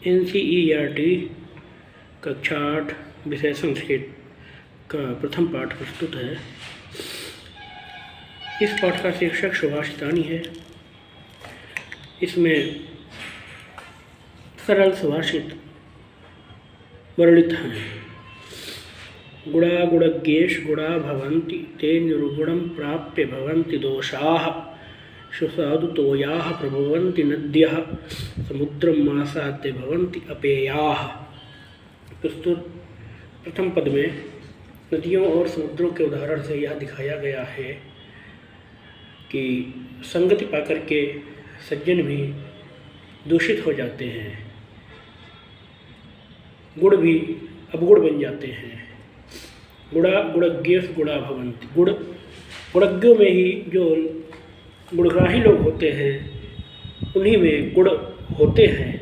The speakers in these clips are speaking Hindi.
NCERT कक्षा 8 विषय संस्कृत का प्रथम पाठ प्रस्तुत है। इस पाठ का शीर्षक सुभाषितानी है। इसमें सरल सुभाषित वर्णित हैं। गुणा गुणज्ञेश गुणा भवन्ति ते निर्गुणं प्राप्य भवन्ति दोषाः सुसाधुतोयाः प्रभवन्ति नद्यः समुद्रम आसाद्य भवन्ति अपेयाः। प्रस्तुत प्रथम पद में नदियों और समुद्रों के उदाहरण से यह दिखाया गया है कि संगति पाकर के सज्जन भी दूषित हो जाते हैं, गुण भी अवगुण बन जाते हैं। गुणा गुणज्ञेश गुणा भवन्ति, गुणज्ञों में ही जो गुणग्राही लोग होते हैं उन्हीं में गुण होते हैं।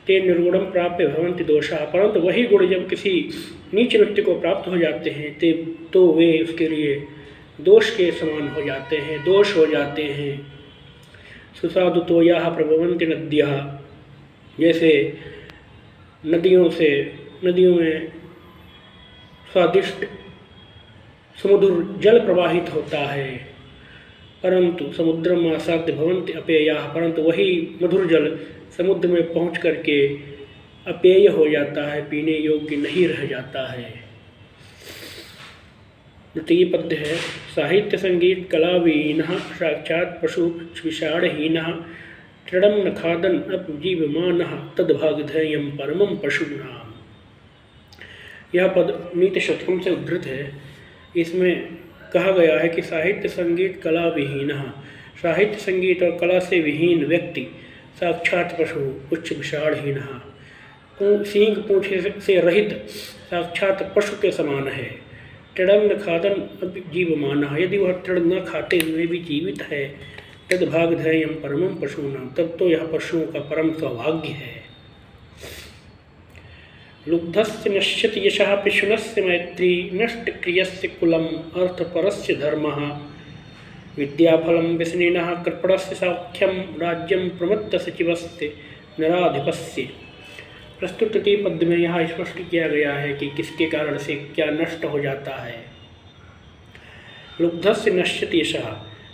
ते निर्गुणम प्राप्य भवन्ति दोषाः, परंतु वही गुण जब किसी नीच व्यक्ति को प्राप्त हो जाते हैं तो वे उसके लिए दोष के समान हो जाते हैं, दोष हो जाते हैं। सुसाधुतोयाः प्रभवन्ति नद्यः, जैसे नदियों में स्वादिष्ट सुमधुर जल प्रवाहित होता है, परंतु समुद्रम आसाद्य भवन्ति अपेयाः, परंतु वही मधुर जल समुद्र में पहुँच करके अपेय हो जाता है, पीने योग्य नहीं रह जाता है। द्वितीय पद्य है। साहित्य संगीत कलावीनः साक्षात् पशु विषाणहीनः तृणं न खादन् अपजीवमानः तद्भागधेयं परमं पशूनाम्। यह पद नीति शतकम से उद्धृत है। इसमें कहा गया है कि साहित्य संगीत कला विहीनः, साहित्य संगीत और कला से विहीन व्यक्ति साक्षात पशु उच्च विषाणहीनः, सींग पूँछ से रहित साक्षात पशु के समान है। तृणं न खादन् जीवमानः, यदि वह तृण न खाते हुए भी जीवित है, तद्भागधेयं परमं पशूनां, तब तो यह पशुओं का परम सौभाग्य है। लुब्धस्य नश्यति यशः पिशुनस्य मैत्री नष्टक्रियस्य कुलम् अर्थपरस्य धर्मः विद्याफलं व्यसनिनः कृपणस्य सौख्यं राज्यं प्रमत्त सचिवस्य नराधिपस्य। प्रस्तुत तृतीय पद में यहाँ स्पष्ट किया गया है कि किसके कारण से क्या नष्ट हो जाता है। लुब्धस्य नश्यति यशः,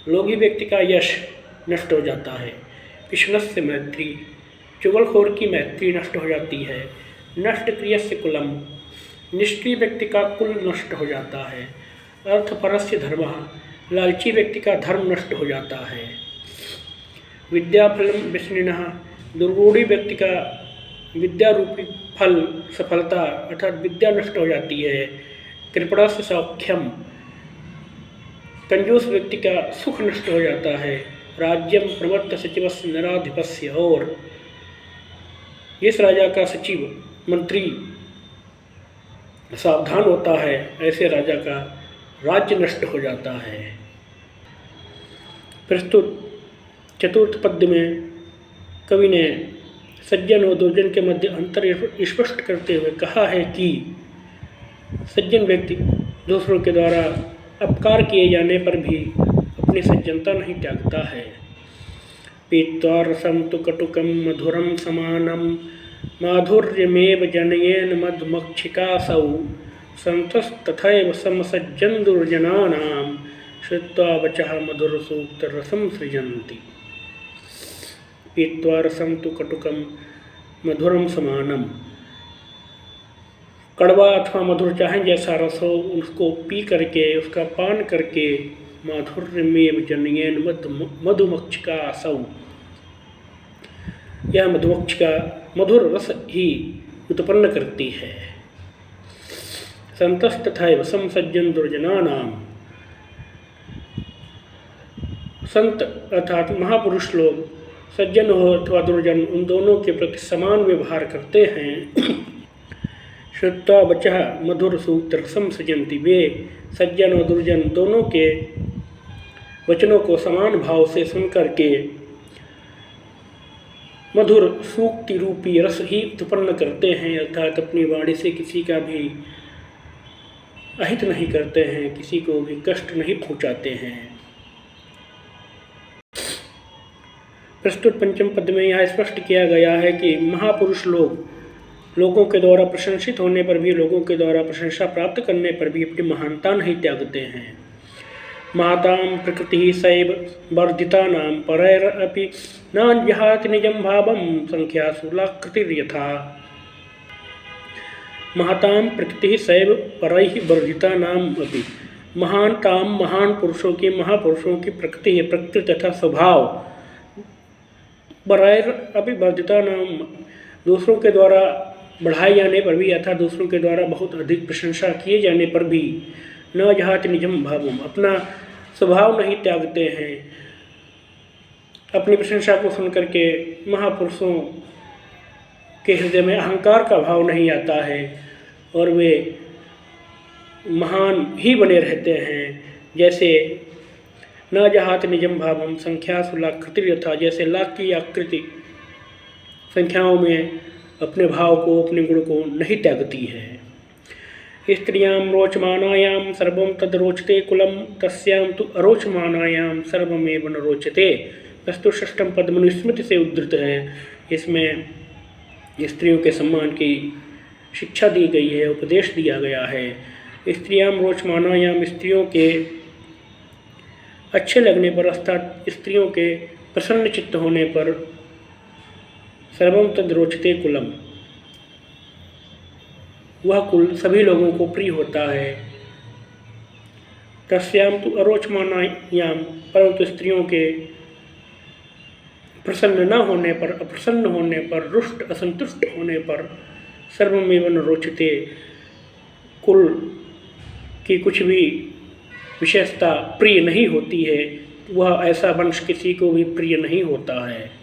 लोभी व्यक्ति का यश नष्ट हो जाता है। पिशुनस्य मैत्री, चुगलखोर की मैत्री नष्ट हो जाती है। नष्टक्रियस्य कुलम, निष्क्रिय व्यक्ति का कुल नष्ट हो जाता है। अर्थपरस्य धर्मः, लालची व्यक्ति का धर्म नष्ट हो जाता है। विद्याफलं व्यसनिनः, दुर्गुणी व्यक्ति का विद्या रूपी फल सफलता अर्थात विद्या नष्ट हो जाती है। कृपणस्य सौख्यम, कंजूस व्यक्ति का सुख नष्ट हो जाता है। राज्यम प्रमत्त सचिवस्य नराधिपस्य, और जिस राजा का सचिव मंत्री सावधान होता है ऐसे राजा का राज्य नष्ट हो जाता है। प्रस्तुत चतुर्थ पद्य में कवि ने सज्जन और दुर्जन के मध्य अंतर स्पष्ट करते हुए कहा है कि सज्जन व्यक्ति दूसरों के द्वारा अपकार किए जाने पर भी अपनी सज्जनता नहीं त्यागता है। पीत्वा रसं तु कटुकं मधुरं समानं माधुर्यमेव जनयेन मधुमक्षिकासौ सन्तस्तथैव समसज्जन् दुर्जनानां श्रुत्वा वचः मधुरसूक्तरसं सृजन्ति। पीत्वा रसं तु कटुकं मधुरम समानम, कड़वा अथवा मधुर चाहे जैसा रस हो उसको पी करके उसका पान करके माधुर्यमेव जनयेन मधुमक्षिकासौ, यह मधुमक्षिका मधुर रस ही उत्पन्न करती है। संतस्तथैव समसज्जन दुर्जनानाम, संत अर्थात महापुरुष लोग सज्जन हो अथवा दुर्जन उन दोनों के प्रति समान व्यवहार करते हैं। श्रुत्वा वचः मधुर सूक्त रसम सृजन्ति, वे सज्जन और दुर्जन दोनों के वचनों को समान भाव से सुन करके मधुर सूक्ति रूपी रस ही उत्पन्न करते हैं, अर्थात अपनी वाणी से किसी का भी अहित नहीं करते हैं, किसी को भी कष्ट नहीं पहुँचाते हैं। प्रस्तुत पंचम पद में यह स्पष्ट किया गया है कि महापुरुष लोगों के द्वारा प्रशंसित होने पर भी, लोगों के द्वारा प्रशंसा प्राप्त करने पर भी अपनी महानता नहीं त्यागते हैं। महतां प्रकृति सैव वर्धितानां परैरपि न जहाति निजं भावं संख्यासु लाकृतिर्यथा। महतां प्रकृति सैव परैः वर्धितानाम् अपि, महान पुरुषों की, महापुरुषों की प्रकृति है, प्रकृति तथा स्वभाव, परैरपि वर्धितानां, दूसरों के द्वारा बढ़ाए जाने पर भी अर्थात दूसरों के द्वारा बहुत अधिक प्रशंसा किए जाने पर भी, न जहाति निजम भावम, अपना स्वभाव नहीं त्यागते हैं। अपनी प्रशंसा को सुनकर के महापुरुषों के हृदय में अहंकार का भाव नहीं आता है और वे महान ही बने रहते हैं। जैसे न जहाति निजम भावम संख्यासु लाकृतिर्यथा यथा, जैसे लाख की आकृति संख्याओं में अपने भाव को, अपने गुण को नहीं त्यागती है। स्त्रियां रोचमानायां सर्वं तद रोचते कुलम तस्यां तु अरोचमानायां सर्वमेव न रोचते। प्रस्तुत षष्ठम पद मनुस्मृति से उद्धृत है। इसमें स्त्रियों के सम्मान की शिक्षा दी गई है, उपदेश दिया गया है। स्त्रियां रोचमानायां, स्त्रियों के अच्छे लगने पर अर्थात स्त्रियों के प्रसन्न चित्त होने पर, सर्वम तद रोचते कुलम, वह कुल सभी लोगों को प्रिय होता है। तस्याम तो अरोचमानायाम, परंतु स्त्रियों के प्रसन्न न होने पर, अप्रसन्न होने पर, रुष्ट असंतुष्ट होने पर, सर्वमेव न रोचते, कुल की कुछ भी विशेषता प्रिय नहीं होती है। वह ऐसा वंश किसी को भी प्रिय नहीं होता है।